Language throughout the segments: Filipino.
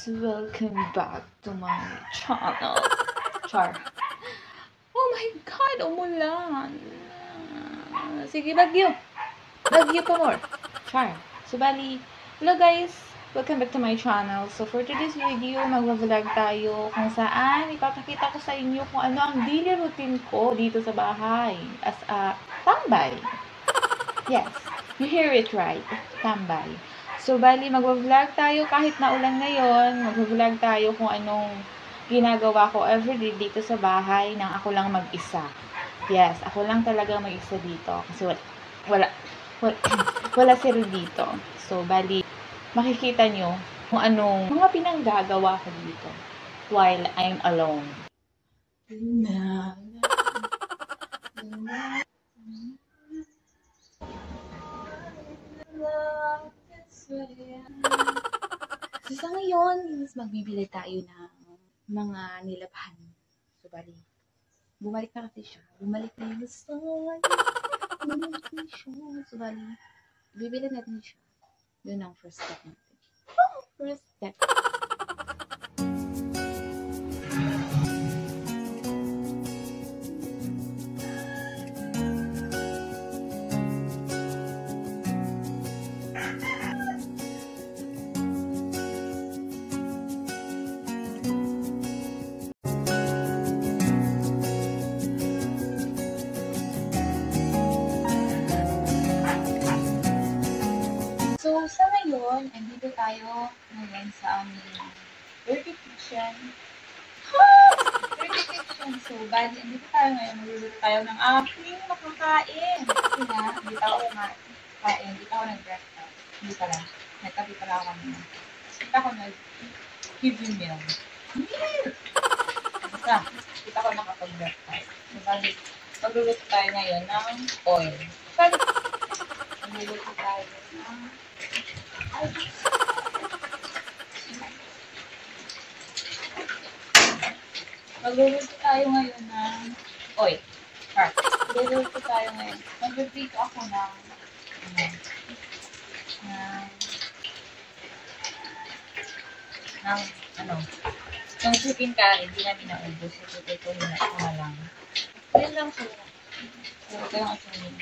Welcome back to my channel. Char. Oh my God, umulan. Sige, bagyo. Bagyo pa more. Char. So, bali, hello guys. Welcome back to my channel. So, for today's video, mag-vlog tayo kung saan ipapakita ko sa inyo kung ano ang daily routine ko dito sa bahay as a tambay. Yes, you hear it right. Tambay. So, bali, mag-vlog tayo kahit na ulan ngayon. Mag-vlog tayo kung anong ginagawa ko everyday dito sa bahay nang ako lang mag-isa. Yes, ako lang talaga mag-isa dito. Kasi wala sila dito. So, bali, makikita nyo kung anong mga pinanggagawa ko dito while I'm alone. So, sa ngayon, magbibili tayo ng mga nilabhan. So, bali, bumalik na kasi siya. Bumalik na yung sun. Bumalik na siya. So, bali, bibili natin siya. Yun ang first step natin. First step. So, sa ngayon, andito tayo ngayon sa aming dirty kitchen. Dirty kitchen. So, bali, andito tayo ngayon. Magluluto tayo ng aking makakain. Kasi nga, hindi ako kumakain. Hindi ako nag-breakfast. Hindi pala. Nagkapi pala ako kanina. Hindi ako nag-give meal. Basta, hindi ako nakapag-breakfast. So, bali, magluluto tayo ngayon ng oil. Magluluto tayo ng magluluto tayo ngayon ng oil. Magluluto tayo ngayon. Magpiprito ako ng ng chicken curry. Hindi namin naubos. Ito na lang. Yan lang siya. So, ito yung asin.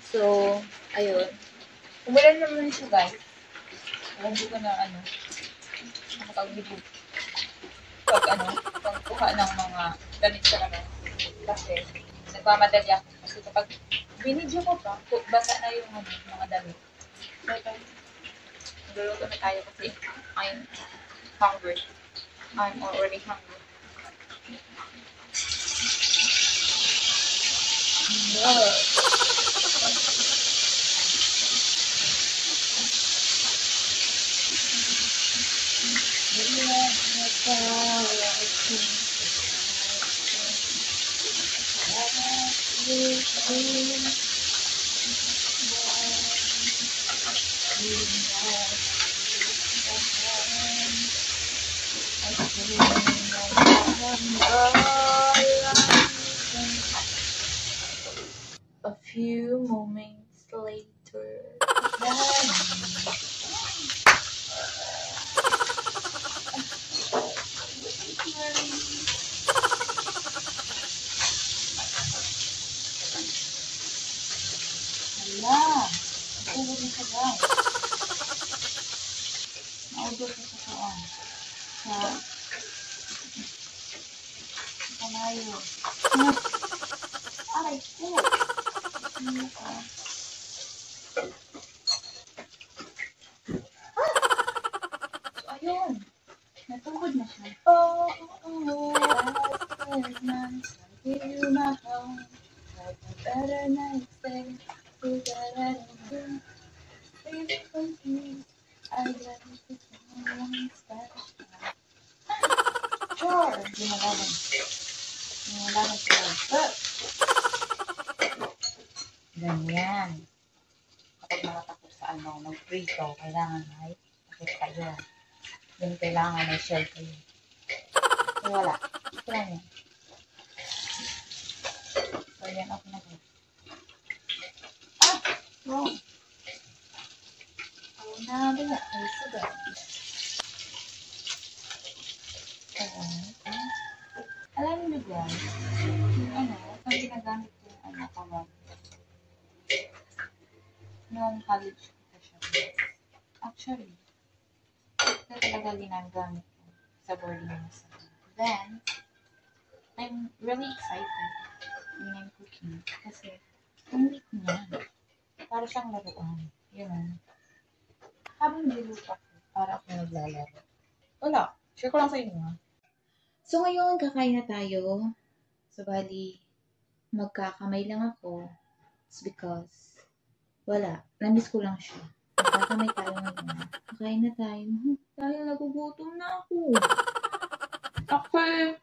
So, ayun. Umulan naman siya, guys. Hindi ko na, nakapag-libog. Pagkuha ng mga damit sa naman. Kasi, nagmamadali ako. Kasi kapag binidyo ko pa, basa na yung mga damit. So, ito. Nagluluto na tayo kasi I'm hungry. I'm already hungry. A few moments later. Naubos na siya, guys. Naubos na siya saan. Sa kanayo. Aray ko. So, ayun. Natugod na siya. Better night stay. Sure. Lumalaban sila. Ganyan. Kapag nakatapos sa mag-prito, kailangan may pakit kayo. Then kailangan may shell kayo. So, wala. Ito lang yan. So, yan. Okay na po. Wrong. Nabila. Ay, sige. Alam niyo guys, ang ginagamit ko yung kawag. Noong college ko pa siya. Actually, ito talaga ginagamit ko sa boarding house. Then, I'm really excited when I'm cooking kasi ang neat niya. Para siyang laruan. Yun. Habang niluto ko, para ako naglalaro. Wala. Share ko lang sa inyo. So ngayon, kakain na tayo. So bali, magkakamay lang ako. It's because, wala. Namiss ko lang siya. Magkakamay tayo ngayon. Kakain na tayo. Dahil nagugutom na ako. Actually,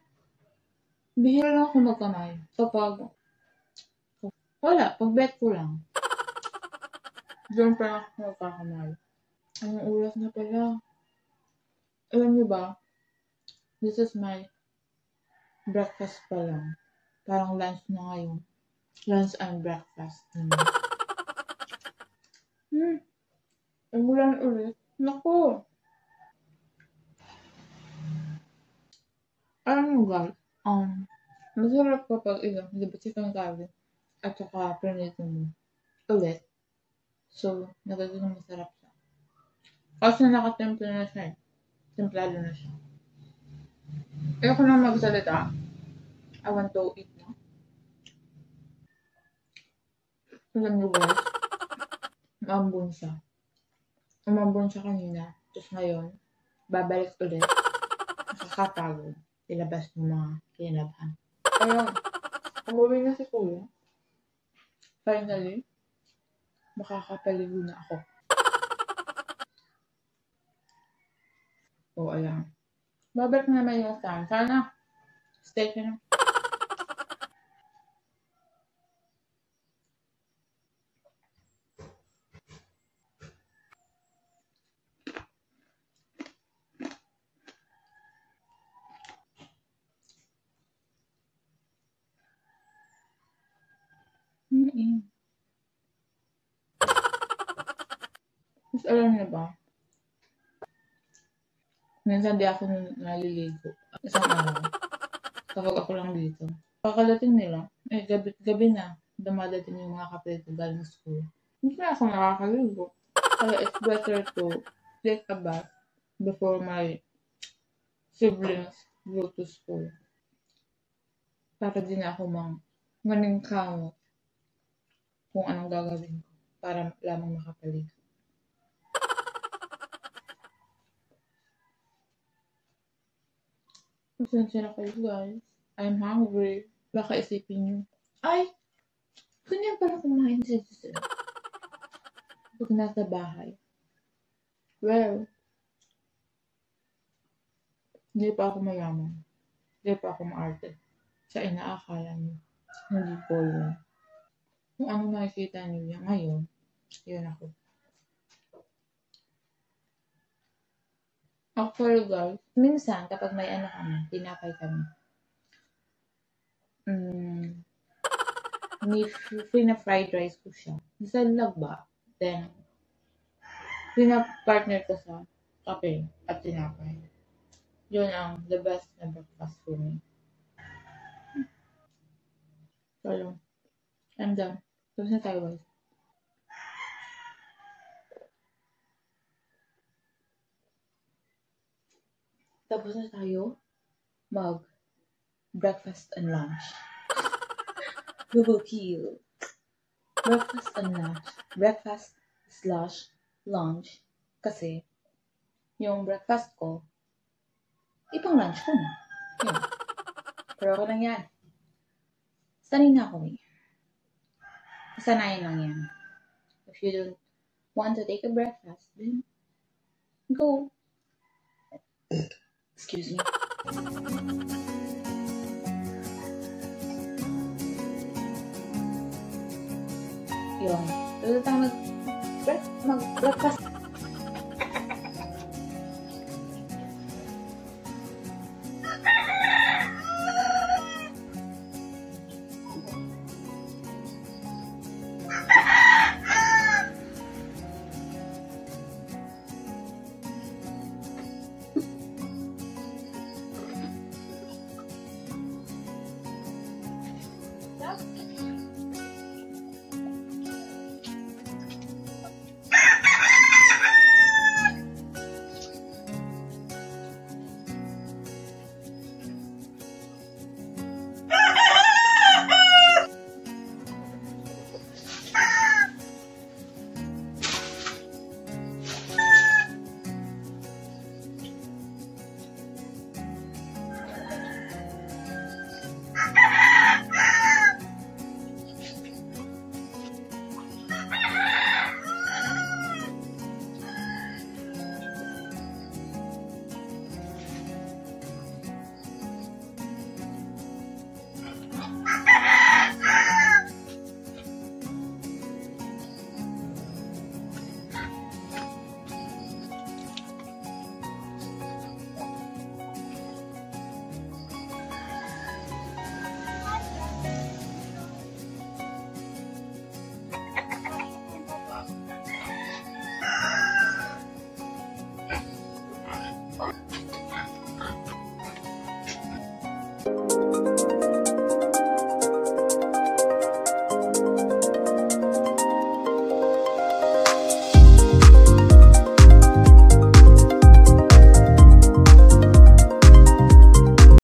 bihira lang ako magkamay. Kapag, wala. Pag-bet ko lang. Diyan pa ako magkakamay. Anong oras na pala? Alam niyo ba? This is my breakfast pa lang. Parang lunch na ngayon. Lunch and breakfast. Umulan ulit. Naku! Alam mo guys, masarap kapag di ba chicken curry at saka prinito mo ulit. So, nagagawin masarap siya. Kasi nakatimpla na siya eh. Templado na siya. Ayoko na magsalita. I want to eat na. Alam niyo guys, umambon siya. Umambon siya kanina. Tapos ngayon, babalik ulit. Nakakapagod. Ilabas ng mga kinalabahan. Ayun. Umuwi na si Kuya. Finally, makakapaligo na ako. O, ayan. Babalik na naman yung time. Sana, stay ka na. Mas alam niyo ba? Minsan di ako naliligo. Isang araw. Kapag ako lang dito. Kakalating nila, gabi na. Dumadating yung mga kapatid ko galing school. Hindi na ako nakakaligo. Kaya it's better to take a bath before my siblings go to school. Para di na ako maningkamot kung anong gagawin ko para lamang makapaligo. Pasensya na kayo guys. I'm hungry. Baka isipin nyo, ay, ganyan pala kumain si Giselle pag nasa bahay. Well, hindi pa ako mayaman. Hindi pa ako maarte. Sa inaakala nyo. Hindi po yun. Kung ano nakikita nyo yan ngayon, yun ako. Actually guys, minsan kapag may kami, tinapay kami. Pina-fried rice ko siya. Sa lagba. Then, pina-partner ko sa kape at tinapay. Yun ang the best na breakfast for me. So, I'm done. Tapos na tayo guys. Tapos na tayo breakfast and lunch. Google breakfast and lunch. Breakfast/lunch. Kasi, yung breakfast ko, ipang lunch ko na. Yun. Pero ako lang yan. Sanay na ako eh. Sanayin lang yan. If you don't want to take a breakfast, then go. Excuse me. Yun. Tapos tayo mag-breakfast.